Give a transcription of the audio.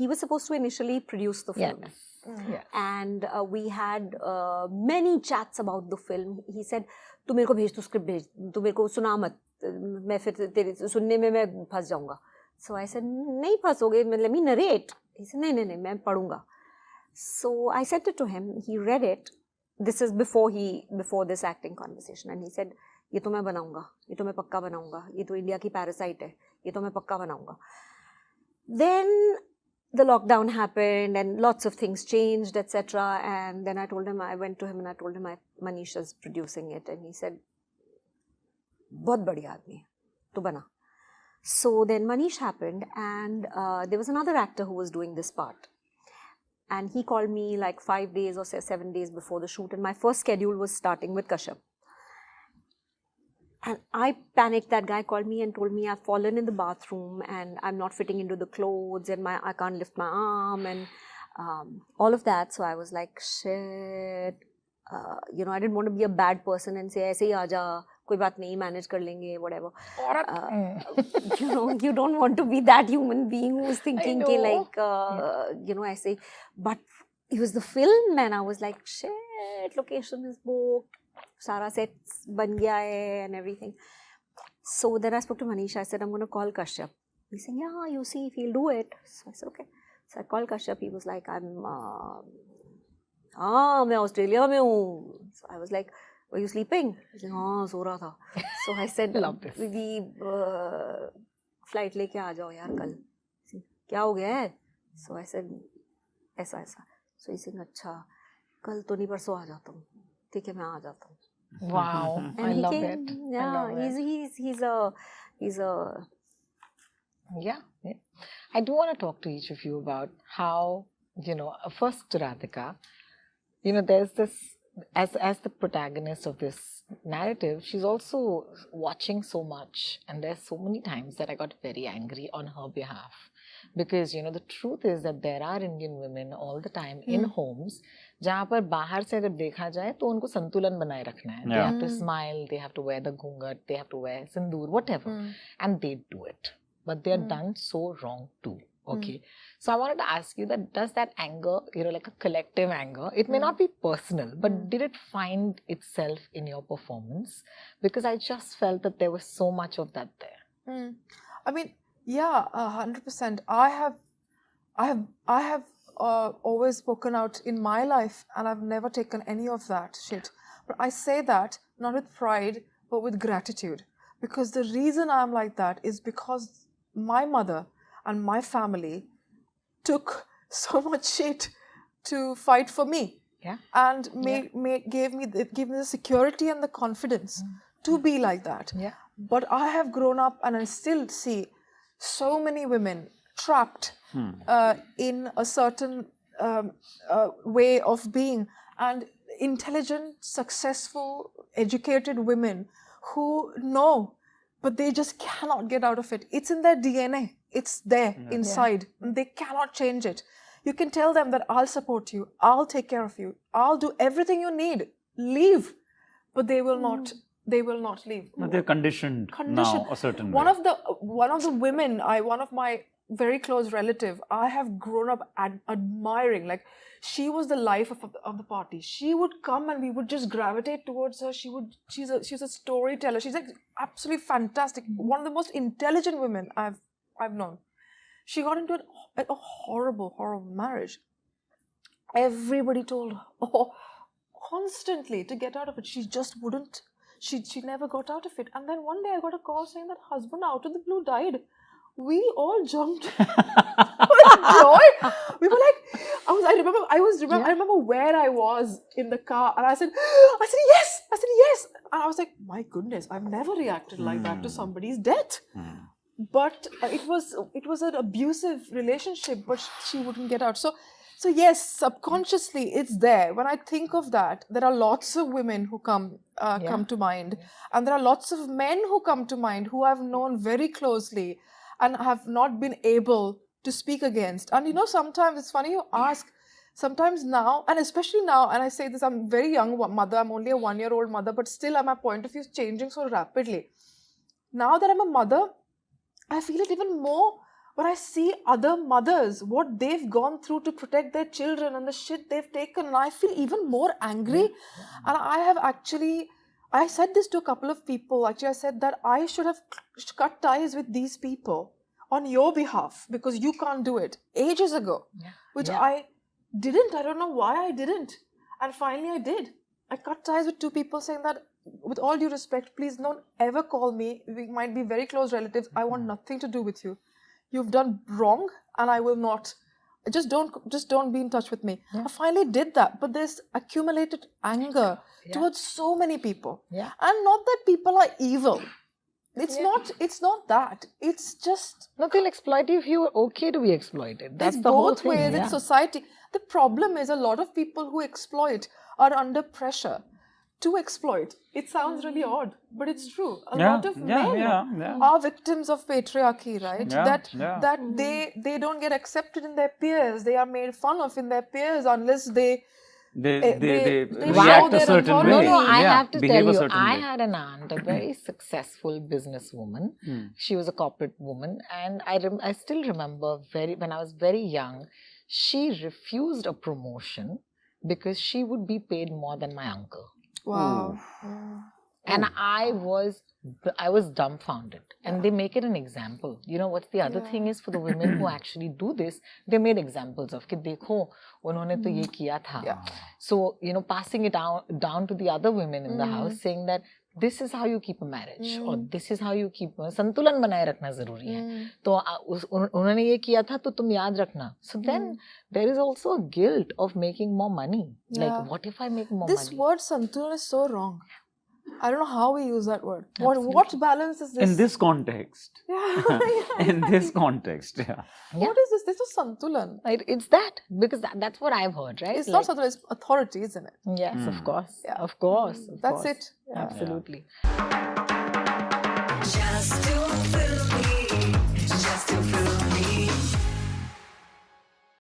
he was supposed to initially produce the film. Yes. And we had many chats about the film. He said, "Tu मेरे को भेज, तू script भेज, तू मेरे को सुना मत, मैं फिर तेरे सुनने में मैं फंस जाऊँगा." So I said, "नहीं फंसोगे, let me narrate." He said, "नहीं, मैं पढ़ूँगा." So I sent it to him. He read it. This is before this acting conversation, and he said, "ये तो मैं बनाऊँगा, ये तो मैं पक्का बनाऊँगा, ये तो इंडिया की पैरासाइट है, ये तो मैं पक्का बनाऊँगा." Then the lockdown happened and lots of things changed, etc. And then I went to him and I told him Manish is producing it, and he said, "बहुत बढ़िया आदमी है, तो बना." So then Manish happened, and there was another actor who was doing this part. And he called me like 5 days or 7 days before the shoot, and my first schedule was starting with Kashyap. And I panicked. That guy called me and told me I've fallen in the bathroom and I'm not fitting into the clothes and I can't lift my arm and all of that. So I was like, shit. I didn't want to be a bad person and say, "ऐसे ही आजा, कोई बात नहीं, manage कर लेंगे, whatever." You don't want to be that human being who's thinking कि like, ऐसे. But it was the film and I was like, shit, location is booked. Sara sets ban gaya hai and everything. So then I spoke to Manish. I said, "I'm going to call Kashyap." He said, "Yeah, you see if he'll do it." So I said, "Okay." So I called Kashyap. He was like, मैं Australia में हूँ." So I was like, "Were you sleeping?" He said, "हाँ, सो रहा था." So I said, flight लेके आ जाओ यार कल. क्या हो गया है? So I said, ऐसा. So he said, "अच्छा, कल तो नहीं, परसों आ जाता हूँ." ठीक है, मैं आ जाता हूँ. Wow, I love it. Yeah, he's a Yeah. I do want to talk to each of you about how, first to Radhika, there's this, as the protagonist of this narrative, she's also watching so much, and there's so many times that I got very angry on her behalf. Because, the truth is that there are Indian women all the time in homes जहाँ पर बाहर से अगर देखा जाए तो उनको संतुलन बनाए रखना है. They have to smile, they have to wear the ghungat, they have to wear sindoor, whatever. And they do it. But they are done so wrong too. Okay. So I wanted to ask you that, does that anger, like a collective anger, it may not be personal, but did it find itself in your performance? Because I just felt that there was so much of that there. I mean, yeah, 100%. I have always spoken out in my life, and I've never taken any of that shit. But I say that not with pride, but with gratitude. Because the reason I'm like that is because my mother and my family took so much shit to fight for me. Yeah. And gave me the security and the confidence to be like that. Yeah. But I have grown up and I still see so many women trapped in a certain way of being, and intelligent, successful, educated women who know, but they just cannot get out of it. It's in their DNA. It's there inside. They cannot change it. You can tell them that I'll support you, I'll take care of you, I'll do everything you need. Leave. But they will not. They will not leave. No, they're conditioned now a certain way. One of the women, one of my very close relative, I have grown up admiring. Like, she was the life of the party. She would come and we would just gravitate towards her. She's a storyteller. She's like absolutely fantastic. One of the most intelligent women I've known. She got into a horrible marriage. Everybody told her, constantly to get out of it. She just wouldn't. She never got out of it. And then one day I got a call saying that husband out of the blue died. We all jumped with joy. We were like, I remember where I was in the car, and I said yes. And I was like, my goodness, I've never reacted like that to somebody's death. But it was an abusive relationship, but she wouldn't get out. So yes, subconsciously it's there. When I think of that, there are lots of women who come to mind, and there are lots of men who come to mind who I've known very closely and have not been able to speak against. And sometimes it's funny you ask. Sometimes now, and especially now, and I say this, I'm a very young mother. I'm only a 1-year-old mother, but still my point of view is changing so rapidly. Now that I'm a mother, I feel it even more But I see other mothers, what they've gone through to protect their children and the shit they've taken, and I feel even more angry. And I said this to a couple of people. Actually, I said that I should have cut ties with these people on your behalf because you can't do it ages ago, which I didn't. I don't know why I didn't. And finally I did. I cut ties with 2 people saying that, with all due respect, please don't ever call me. We might be very close relatives. I want nothing to do with you. You've done wrong and I will not. Just don't be in touch with me. I finally did that. But there's accumulated anger towards so many people. And not that people are evil. It's not that. It's just... No, they'll exploit you if you're okay to be exploited. That's it's the whole both thing. ways in society. The problem is a lot of people who exploit are under pressure to exploit. It sounds really odd, but it's true. A lot of men are victims of patriarchy, right? That they don't get accepted in their peers. They are made fun of in their peers unless they react a certain way. No, I have to tell you, I way. had an aunt, a very successful businesswoman. She was a corporate woman, and I still remember when I was very young, she refused a promotion because she would be paid more than my uncle. Wow. And I was dumbfounded. And they make it an example. You know, what's the other thing is for the women who actually do this, they made examples of, कि देखो, उन्होंने तो ये किया था. So, you know, passing it down to the other women in the house, saying that this is how you keep a marriage, or this is how you keep संतुलन बनाए रखना जरूरी है. तो उन्होंने ये किया था, तो तुम याद रखना. So then there is also a guilt of making more money. Like, what if I make more money? This word santulan is so wrong. I don't know how we use that word. What balance is this? In this context. In this context, What is this? This is santulan. It's that, because that's what I've heard, right? It's not santulan, it's authority, isn't it? Yes, of course. Of course. That's it. Absolutely. Just Too Filmy.